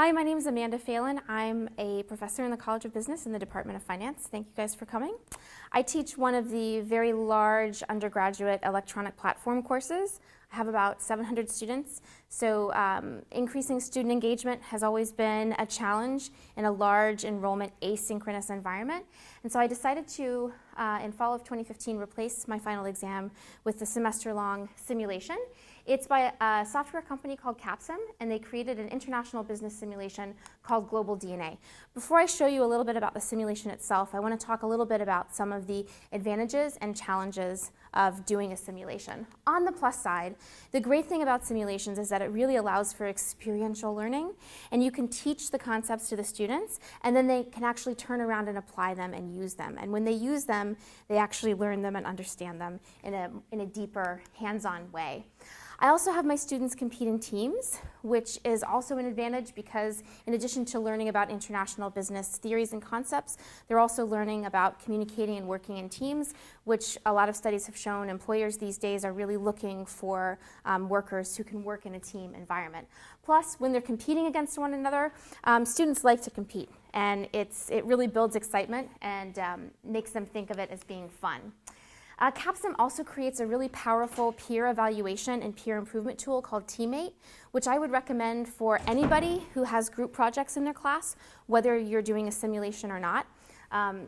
Hi, my name is Amanda Phalin. I'm a professor in the College of Business in the Department of Finance. Thank you guys for coming. I teach one of the very large undergraduate electronic platform courses. I have about 700 students, so increasing student engagement has always been a challenge in a large enrollment asynchronous environment. And so I decided to, in fall of 2015, replace my final exam with a semester-long simulation. It's by a software company called Capsim, and they created an international business simulation called Global DNA. Before I show you a little bit about the simulation itself, I want to talk a little bit about some of the advantages and challenges of doing a simulation. On the plus side, the great thing about simulations is that it really allows for experiential learning, and you can teach the concepts to the students, and then they can actually turn around and apply them and use them. And when they use them, they actually learn them and understand them in a deeper, hands-on way. I also have my students compete in teams, which is also an advantage because in addition to learning about international business theories and concepts, they're also learning about communicating and working in teams, which a lot of studies have shown employers these days are really looking for workers who can work in a team environment. Plus, when they're competing against one another, students like to compete, and it really builds excitement and makes them think of it as being fun. Capsim also creates a really powerful peer evaluation and peer improvement tool called Teammate, which I would recommend for anybody who has group projects in their class, whether you're doing a simulation or not.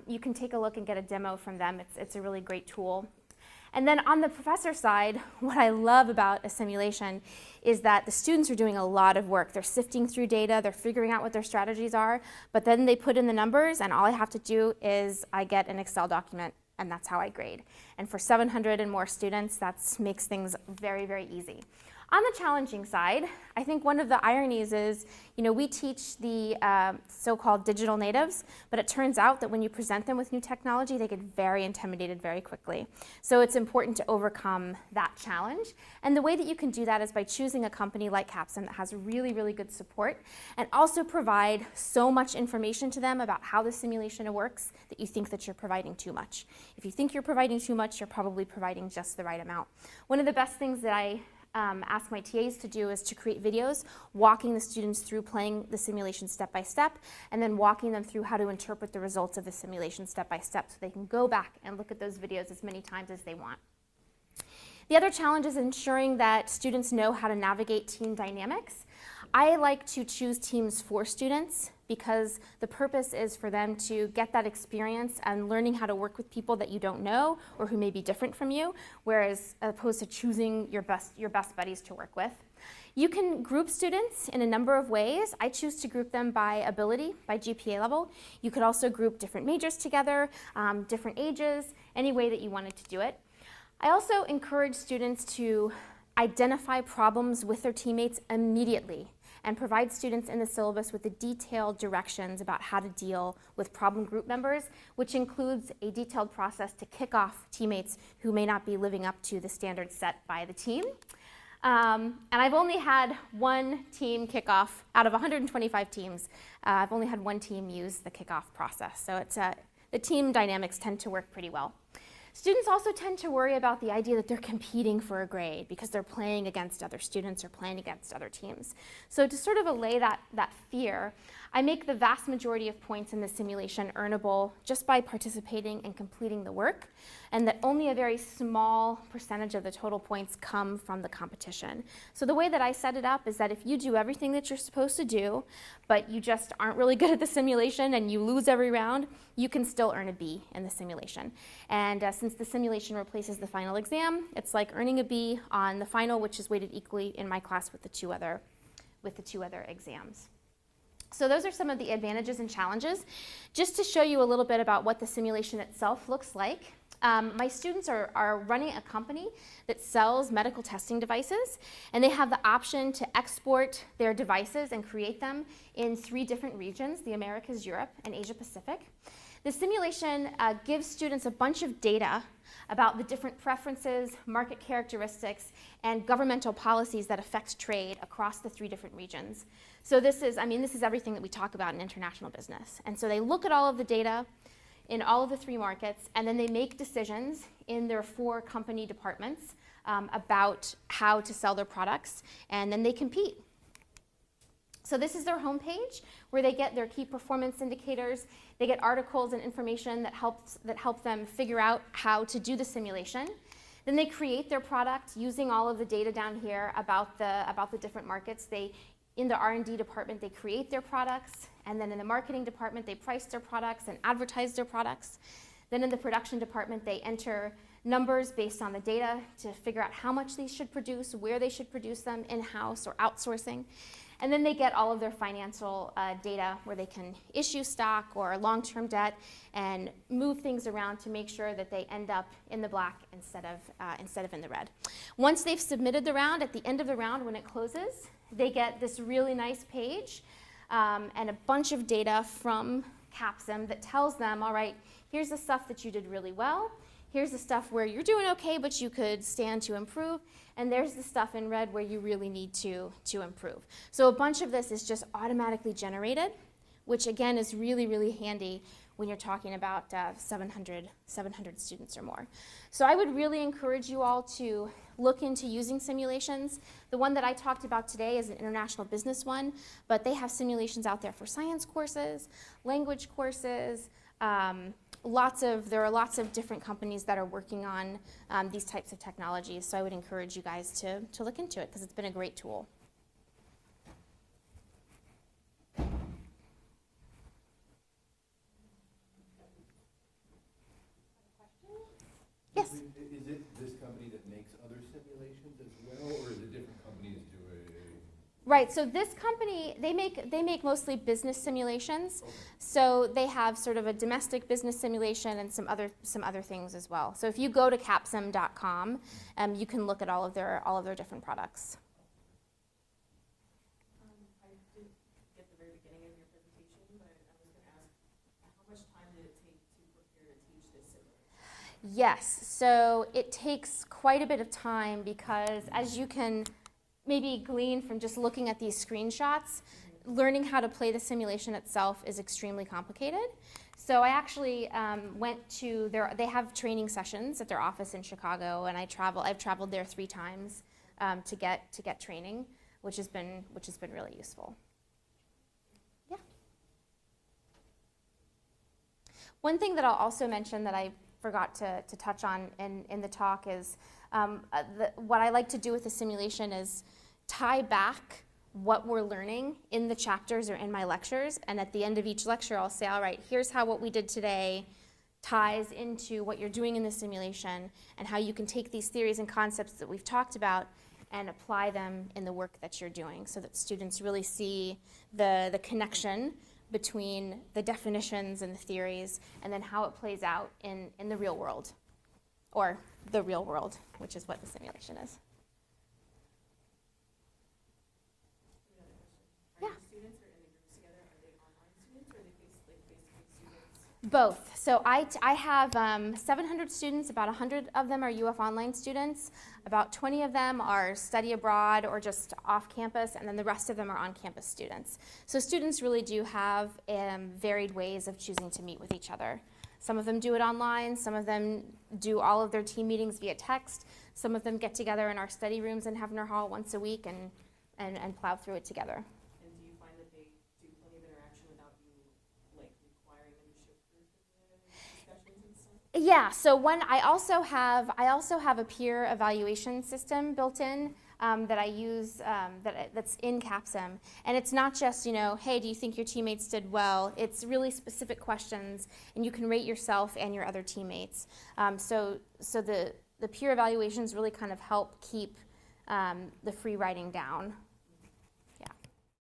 You can take a look and get a demo from them. It's a really great tool. And then on the professor side, what I love about a simulation is that the students are doing a lot of work. They're sifting through data, they're figuring out what their strategies are, but then they put in the numbers, and all I have to do is I get an Excel document, and that's how I grade. And for 700 and more students, that makes things very, very easy. On the challenging side, I think one of the ironies is, we teach the so-called digital natives, but it turns out that when you present them with new technology, they get very intimidated very quickly. So it's important to overcome that challenge. And the way that you can do that is by choosing a company like Capsim that has really, really good support and also provide so much information to them about how the simulation works that you think that you're providing too much. If you think you're providing too much, you're probably providing just the right amount. One of the best things that I ask my TAs to do is to create videos walking the students through playing the simulation step by step, and then walking them through how to interpret the results of the simulation step by step so they can go back and look at those videos as many times as they want. The other challenge is ensuring that students know how to navigate team dynamics. I like to choose teams for students because the purpose is for them to get that experience and learning how to work with people that you don't know or who may be different from you, whereas opposed to choosing your best buddies to work with. You can group students in a number of ways. I choose to group them by ability, by GPA level. You could also group different majors together, different ages, any way that you wanted to do it. I also encourage students to identify problems with their teammates immediately and provide students in the syllabus with the detailed directions about how to deal with problem group members, which includes a detailed process to kick off teammates who may not be living up to the standards set by the team. And I've only had one team kick off out of 125 teams. I've only had one team use the kickoff process, so the team dynamics tend to work pretty well. Students also tend to worry about the idea that they're competing for a grade because they're playing against other students or playing against other teams. So to sort of allay that fear, I make the vast majority of points in the simulation earnable just by participating and completing the work, and that only a very small percentage of the total points come from the competition. So the way that I set it up is that if you do everything that you're supposed to do, but you just aren't really good at the simulation and you lose every round, you can still earn a B in the simulation. And since the simulation replaces the final exam, it's like earning a B on the final, which is weighted equally in my class with the two other exams. So those are some of the advantages and challenges. Just to show you a little bit about what the simulation itself looks like, my students are running a company that sells medical testing devices, and they have the option to export their devices and create them in 3 different regions: the Americas, Europe, and Asia Pacific. The simulation gives students a bunch of data about the different preferences, market characteristics, and governmental policies that affect trade across the 3 different regions. So this is everything that we talk about in international business. And so they look at all of the data in all of the 3 markets, and then they make decisions in their 4 company departments about how to sell their products, and then they compete. So this is their homepage where they get their key performance indicators. They get articles and information that help them figure out how to do the simulation. Then they create their product using all of the data down here about the different markets. In the R&D department, they create their products, and then in the marketing department, they price their products and advertise their products. Then in the production department, they enter numbers based on the data to figure out how much they should produce, where they should produce them, in-house or outsourcing. And then they get all of their financial data where they can issue stock or long-term debt and move things around to make sure that they end up in the black instead of in the red. Once they've submitted the round, at the end of the round when it closes, they get this really nice page and a bunch of data from Capsim that tells them, all right, here's the stuff that you did really well. Here's the stuff where you're doing okay, but you could stand to improve. And there's the stuff in red where you really need to improve. So a bunch of this is just automatically generated, which again is really, really handy when you're talking about 700 students or more. So I would really encourage you all to look into using simulations. The one that I talked about today is an international business one, but they have simulations out there for science courses, language courses, there are lots of different companies that are working on these types of technologies, so I would encourage you guys to look into it because it's been a great tool. Yes? Is it this company that makes other simulations as well, or is it different companies doing? Right, so this company, they make mostly business simulations. Okay. So they have sort of a domestic business simulation and some other things as well. So if you go to capsim.com, you can look at all of their different products. I didn't get the very beginning of your presentation, but I was going to ask, how much time did it take to prepare to teach this simulation? Yes, so it takes quite a bit of time because as you can maybe glean from just looking at these screenshots, learning how to play the simulation itself is extremely complicated. So I actually went to they have training sessions at their office in Chicago, and I've traveled there 3 times to get training, which has been really useful. Yeah. One thing that I'll also mention that I forgot to touch on in the talk is what I like to do with the simulation is tie back what we're learning in the chapters or in my lectures, and at the end of each lecture I'll say, all right, here's how what we did today ties into what you're doing in the simulation and how you can take these theories and concepts that we've talked about and apply them in the work that you're doing so that students really see the connection between the definitions and the theories and then how it plays out in the real world, or the real world, which is what the simulation is. Yeah. Are the students are in the groups together? Are they online students or are they face-to-face students? Both. So I have 700 students, about 100 of them are UF online students, about 20 of them are study abroad or just off campus, and then the rest of them are on-campus students. So students really do have varied ways of choosing to meet with each other. Some of them do it online, some of them do all of their team meetings via text, some of them get together in our study rooms in Hefner Hall once a week and plow through it together. And do you find that they do plenty of interaction without you requiring them to shift through the discussions and stuff? Yeah, so I also have a peer evaluation system built in that I use that's in Capsim, and it's not just hey, do you think your teammates did well? It's really specific questions, and you can rate yourself and your other teammates. So the peer evaluations really kind of help keep the free writing down.